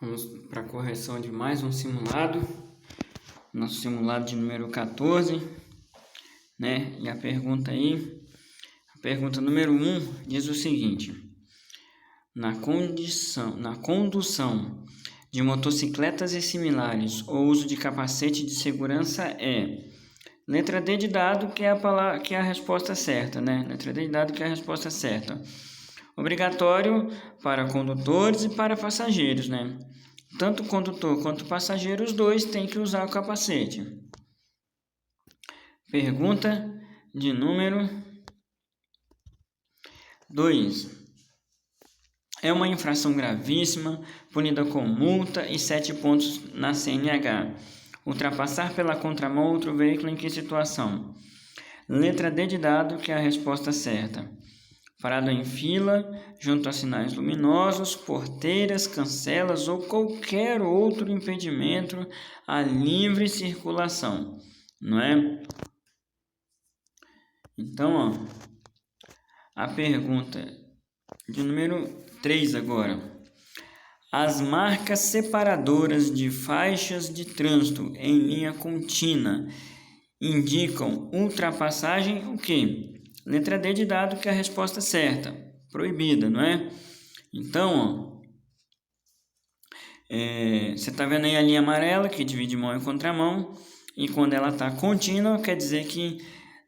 Vamos para a correção de mais um simulado, nosso simulado de número 14, né? E a pergunta número 1 diz o seguinte: na condução de motocicletas e similares, o uso de capacete de segurança é... Letra D de dado, que é a resposta certa, né? Letra D de dado, que é a resposta certa. Obrigatório para condutores e para passageiros, né? Tanto o condutor quanto o passageiro, os dois têm que usar o capacete. Pergunta de número 2. É uma infração gravíssima, punida com multa e 7 pontos na CNH. Ultrapassar pela contramão outro veículo em que situação? Letra D de dado, que é a resposta certa. Parado em fila, junto a sinais luminosos, porteiras, cancelas ou qualquer outro impedimento à livre circulação, não é? Então, a pergunta de número 3 agora. As marcas separadoras de faixas de trânsito em linha contínua indicam ultrapassagem o quê? Letra D de dado, que é a resposta certa. Proibida, não é? Então, você está vendo aí a linha amarela que divide mão e contramão. E quando ela está contínua, quer dizer que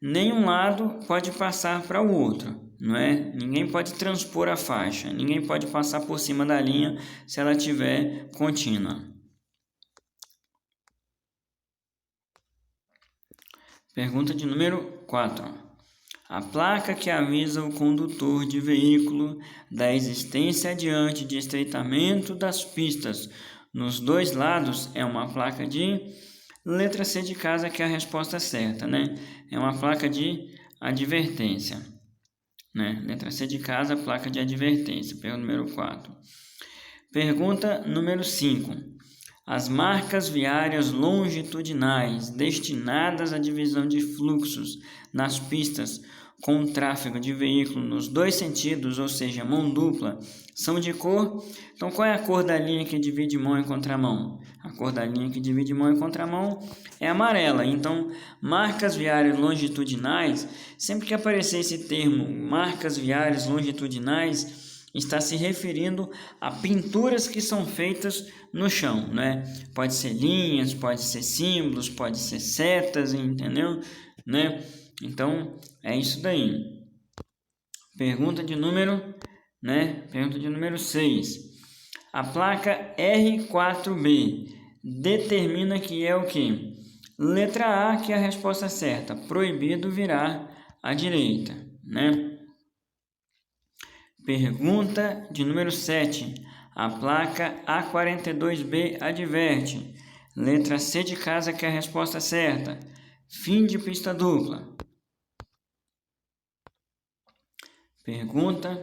nenhum lado pode passar para o outro, não é? Ninguém pode transpor a faixa, ninguém pode passar por cima da linha se ela estiver contínua. Pergunta de número 4. A placa que avisa o condutor de veículo da existência adiante de estreitamento das pistas nos dois lados é uma placa de... Letra C de casa, que é a resposta certa, né? É uma placa de advertência, né? Letra C de casa, placa de advertência. Pergunta número 4. Pergunta número 5. As marcas viárias longitudinais destinadas à divisão de fluxos nas pistas com tráfego de veículo nos dois sentidos, ou seja, mão dupla, são de cor... Então, qual é a cor da linha que divide mão e contramão? A cor da linha que divide mão e contramão é amarela. Então, marcas viárias longitudinais, sempre que aparecer esse termo, marcas viárias longitudinais, está se referindo a pinturas que são feitas no chão, né? Pode ser linhas, pode ser símbolos, pode ser setas, entendeu? Né? Então, é isso daí. Pergunta de número 6. A placa R4B determina que é o quê? Letra A, que é a resposta certa. Proibido virar à direita, né? Pergunta de número 7. A placa A42B adverte. Letra C de casa, que é a resposta certa. Fim de pista dupla. Pergunta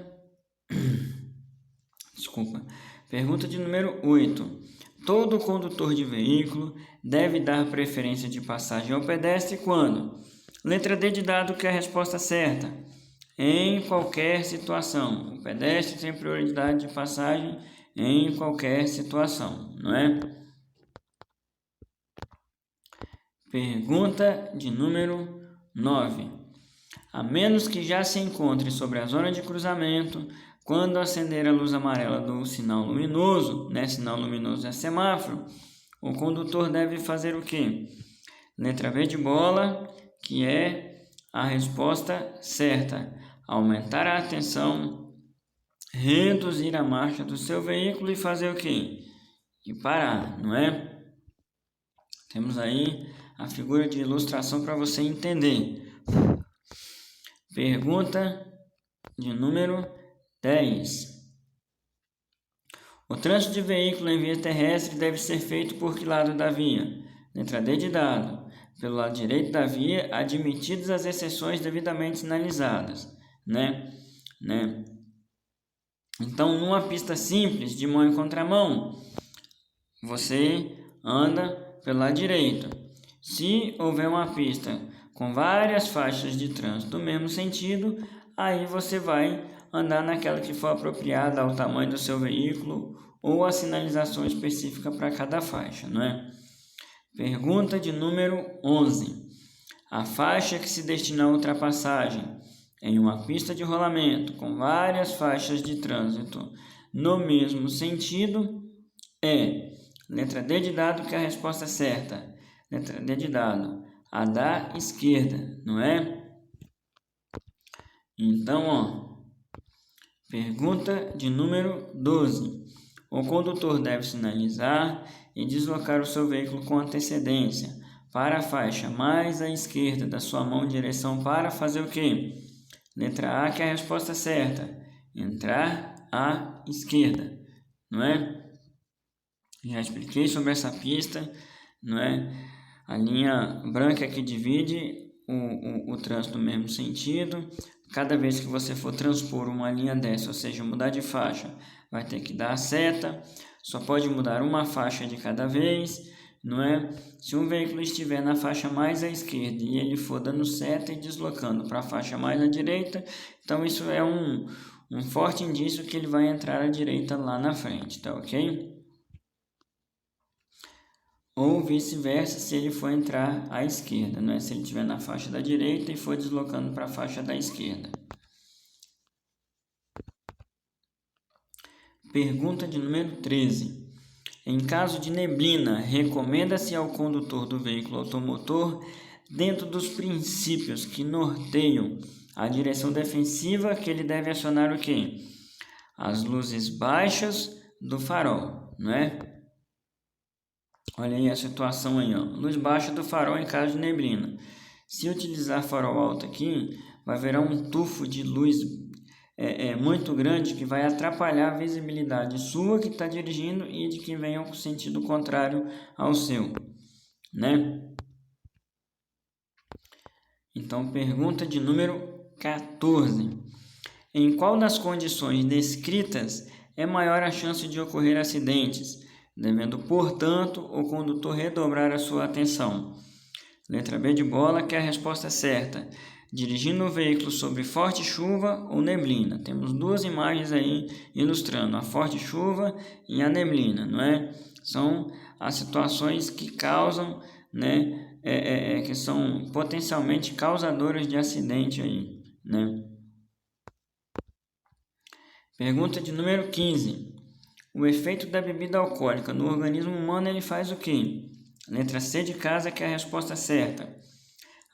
de número 8. Todo condutor de veículo deve dar preferência de passagem ao pedestre quando? Letra D de dado, que é a resposta certa. Em qualquer situação. O pedestre tem prioridade de passagem em qualquer situação, não é? Pergunta de número 9. A menos que já se encontre sobre a zona de cruzamento, quando acender a luz amarela do sinal luminoso, né? Sinal luminoso é semáforo, o condutor deve fazer o quê? Letra B de bola, que é a resposta certa. Aumentar a atenção, reduzir a marcha do seu veículo e fazer o quê? E parar, não é? Temos aí a figura de ilustração para você entender. Pergunta de número 10. O trânsito de veículo em via terrestre deve ser feito por que lado da via? Letra D de dado. Pelo lado direito da via, admitidas as exceções devidamente sinalizadas, né? Então, numa pista simples, de mão em contramão, você anda pelo lado direito. Se houver uma pista com várias faixas de trânsito no mesmo sentido, aí você vai andar naquela que for apropriada ao tamanho do seu veículo ou a sinalização específica para cada faixa, não é? Pergunta de número 11. A faixa que se destina à ultrapassagem em uma pista de rolamento com várias faixas de trânsito no mesmo sentido é... Letra D de dado, que é a resposta certa. Letra D de dado, a da esquerda, não é? Então, pergunta de número 12. O condutor deve sinalizar e deslocar o seu veículo com antecedência para a faixa mais à esquerda da sua mão em direção para fazer o quê? Letra A, que é a resposta certa. Entrar à esquerda, não é? Já expliquei sobre essa pista, não é? A linha branca que divide o trânsito no mesmo sentido. Cada vez que você for transpor uma linha dessa, ou seja, mudar de faixa, vai ter que dar a seta. Só pode mudar uma faixa de cada vez, não é? Se um veículo estiver na faixa mais à esquerda e ele for dando seta e deslocando para a faixa mais à direita, então isso é um forte indício que ele vai entrar à direita lá na frente, tá ok? Ou vice-versa, se ele for entrar à esquerda, não é? Se ele estiver na faixa da direita e for deslocando para a faixa da esquerda. Pergunta de número 13. Em caso de neblina, recomenda-se ao condutor do veículo automotor, dentro dos princípios que norteiam a direção defensiva, que ele deve acionar o quê? As luzes baixas do farol, não é? Olha aí a situação aí, ó. Luz baixa do farol em caso de neblina. Se utilizar farol alto aqui, vai virar um tufo de luz muito grande que vai atrapalhar a visibilidade sua que está dirigindo e de quem vem ao sentido contrário ao seu, né? Então, pergunta de número 14. Em qual das condições descritas é maior a chance de ocorrer acidentes, devendo, portanto, o condutor redobrar a sua atenção? Letra B de bola, que é a resposta certa. Dirigindo o veículo sobre forte chuva ou neblina. Temos duas imagens aí ilustrando a forte chuva e a neblina, não é? São as situações que causam, né, que são potencialmente causadoras de acidente aí, né? Pergunta de número 15. O efeito da bebida alcoólica no organismo humano, ele faz o quê? Letra C de casa, que é a resposta certa.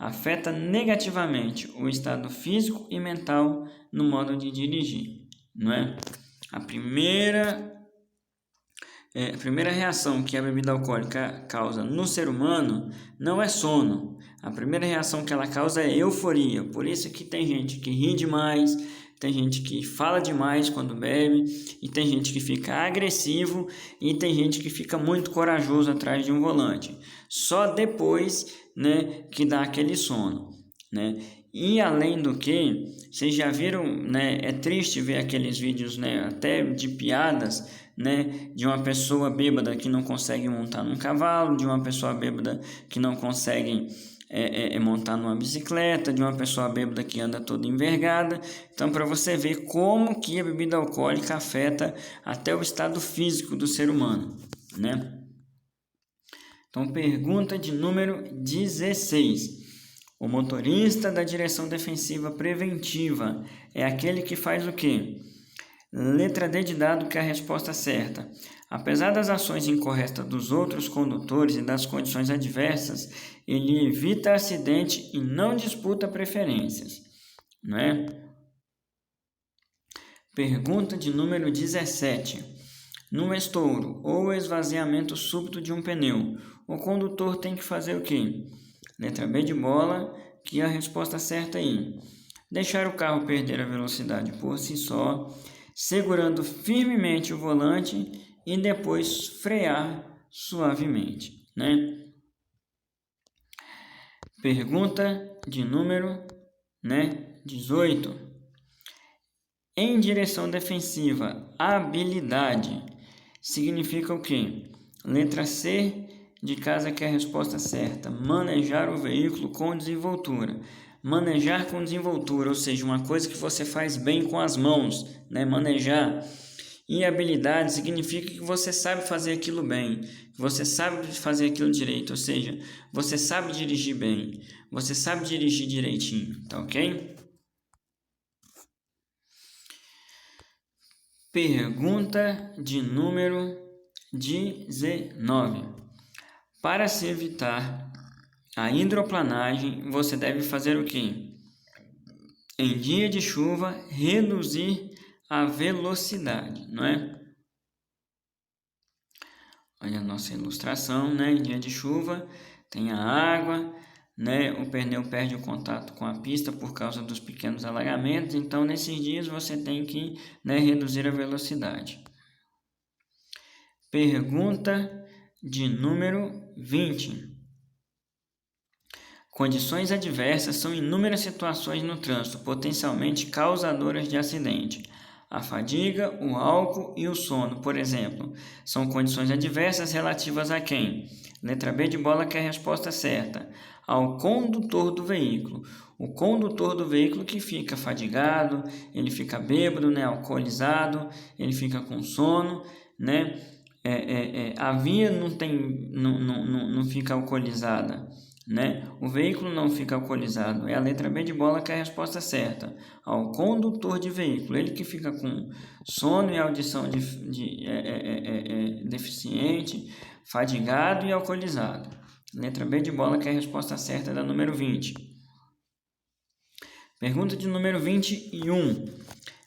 Afeta negativamente o estado físico e mental no modo de dirigir, não é? A primeira reação que a bebida alcoólica causa no ser humano não é sono. A primeira reação que ela causa é euforia. Por isso que tem gente que ri demais, tem gente que fala demais quando bebe, e tem gente que fica agressivo, e tem gente que fica muito corajoso atrás de um volante. Só depois, né, que dá aquele sono, né? E além do que, vocês já viram, né, é triste ver aqueles vídeos, né, até de piadas, né, de uma pessoa bêbada que não consegue montar num cavalo, de uma pessoa bêbada que não consegue montar numa bicicleta, de uma pessoa bêbada que anda toda envergada. Então, para você ver como que a bebida alcoólica afeta até o estado físico do ser humano, né? Então, pergunta de número 16. O motorista da direção defensiva preventiva é aquele que faz o quê? Letra D de dado, que é a resposta certa. Apesar das ações incorretas dos outros condutores e das condições adversas, ele evita acidente e não disputa preferências, não é? Pergunta de número 17. No estouro ou esvaziamento súbito de um pneu, o condutor tem que fazer o quê? Letra B de bola, que é a resposta certa aí. Deixar o carro perder a velocidade por si só, segurando firmemente o volante e depois frear suavemente, né? Pergunta de número 18. Em direção defensiva, habilidade significa o quê? Letra C de casa, que é a resposta certa. Manejar o veículo com desenvoltura. Manejar com desenvoltura, ou seja, uma coisa que você faz bem com as mãos, né? Manejar. E habilidade significa que você sabe fazer aquilo bem, que você sabe fazer aquilo direito, ou seja, você sabe dirigir bem, você sabe dirigir direitinho, tá ok? Pergunta de número 19. Para se evitar a hidroplanagem, você deve fazer o quê? Em dia de chuva, reduzir a velocidade, não é? Olha a nossa ilustração, né? Em dia de chuva, tem a água, né? O pneu perde o contato com a pista por causa dos pequenos alagamentos. Então, nesses dias, você tem que, né, reduzir a velocidade. Pergunta de número 20. Condições adversas são inúmeras situações no trânsito, potencialmente causadoras de acidente. A fadiga, o álcool e o sono, por exemplo, são condições adversas relativas a quem? Letra B de bola, que é a resposta certa. Ao condutor do veículo. O condutor do veículo que fica fadigado, ele fica bêbado, né, alcoolizado, ele fica com sono, né? A via não fica alcoolizada, né? O veículo não fica alcoolizado. É a letra B de bola que é a resposta certa. Ao condutor de veículo, ele que fica com sono e audição deficiente, fadigado e alcoolizado. Letra B de bola que é a resposta certa da número 20. Pergunta de número 21.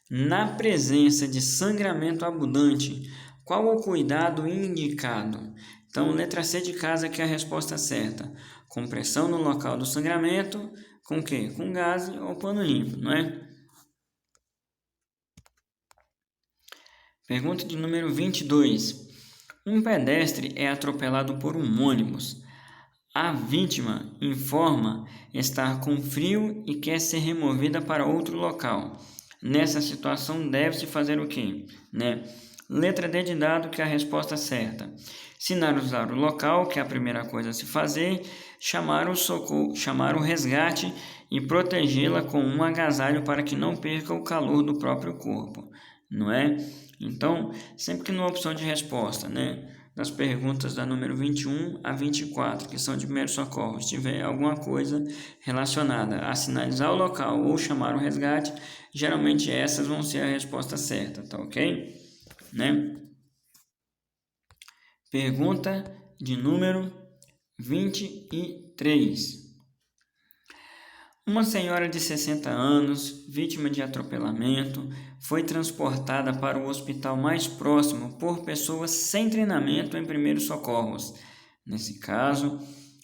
Na presença de sangramento abundante, qual o cuidado indicado? Então, letra C de casa que é a resposta certa. Compressão no local do sangramento, com o quê? Com gaze ou pano limpo, não é? Pergunta de número 22. Um pedestre é atropelado por um ônibus. A vítima informa estar com frio e quer ser removida para outro local. Nessa situação, deve-se fazer o quê? Né? Letra D de dado, que é a resposta certa. Sinalizar o local, que é a primeira coisa a se fazer, chamar o socorro, chamar o resgate e protegê-la com um agasalho para que não perca o calor do próprio corpo, não é? Então, sempre que numa opção de resposta, né, das perguntas da número 21 a 24, que são de primeiros socorros, tiver alguma coisa relacionada a sinalizar o local ou chamar o resgate, geralmente essas vão ser a resposta certa, tá ok? Né? Pergunta de número 23. Uma senhora de 60 anos, vítima de atropelamento, foi transportada para o hospital mais próximo por pessoas sem treinamento em primeiros socorros. Nesse caso,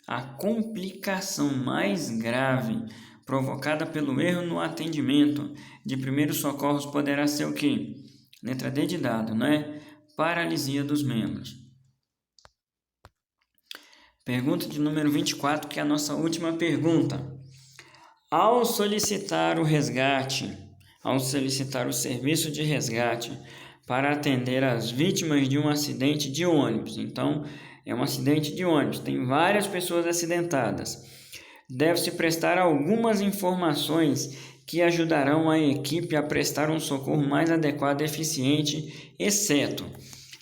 a complicação mais grave provocada pelo erro no atendimento de primeiros socorros poderá ser o quê? Letra D de dado, né? Paralisia dos membros. Pergunta de número 24, que é a nossa última pergunta. Ao solicitar o resgate, ao solicitar o serviço de resgate para atender as vítimas de um acidente de ônibus, então é um acidente de ônibus, tem várias pessoas acidentadas, deve-se prestar algumas informações que ajudarão a equipe a prestar um socorro mais adequado e eficiente, exceto.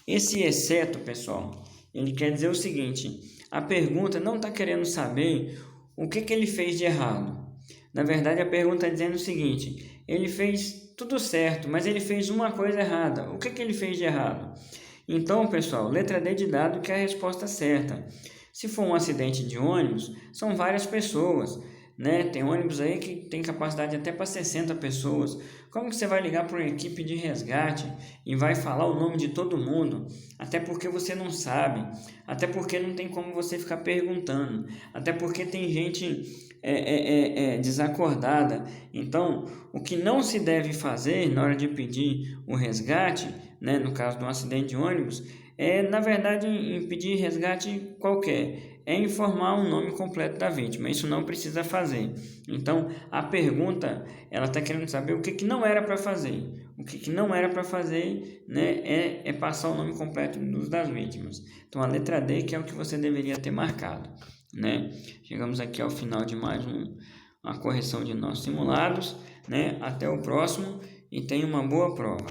Esse exceto, pessoal, ele quer dizer o seguinte: a pergunta não está querendo saber o que ele fez de errado. Na verdade, a pergunta está dizendo o seguinte: ele fez tudo certo, mas ele fez uma coisa errada. O que ele fez de errado? Então, pessoal, letra D de dado, que é a resposta certa. Se for um acidente de ônibus, são várias pessoas, né? Tem ônibus aí que tem capacidade até para 60 pessoas. Como que você vai ligar para uma equipe de resgate e vai falar o nome de todo mundo? Até porque você não sabe, até porque não tem como você ficar perguntando, até porque tem gente desacordada. Então, o que não se deve fazer na hora de pedir o resgate, né, no caso de um acidente de ônibus, na verdade, em pedir resgate qualquer, é informar o nome completo da vítima. Isso não precisa fazer. Então, a pergunta, ela está querendo saber o que não era para fazer. O que não era para fazer, né, é passar o nome completo das vítimas. Então, a letra D, que é o que você deveria ter marcado, né? Chegamos aqui ao final de mais a correção de nossos simulados, né? Até o próximo e tenha uma boa prova.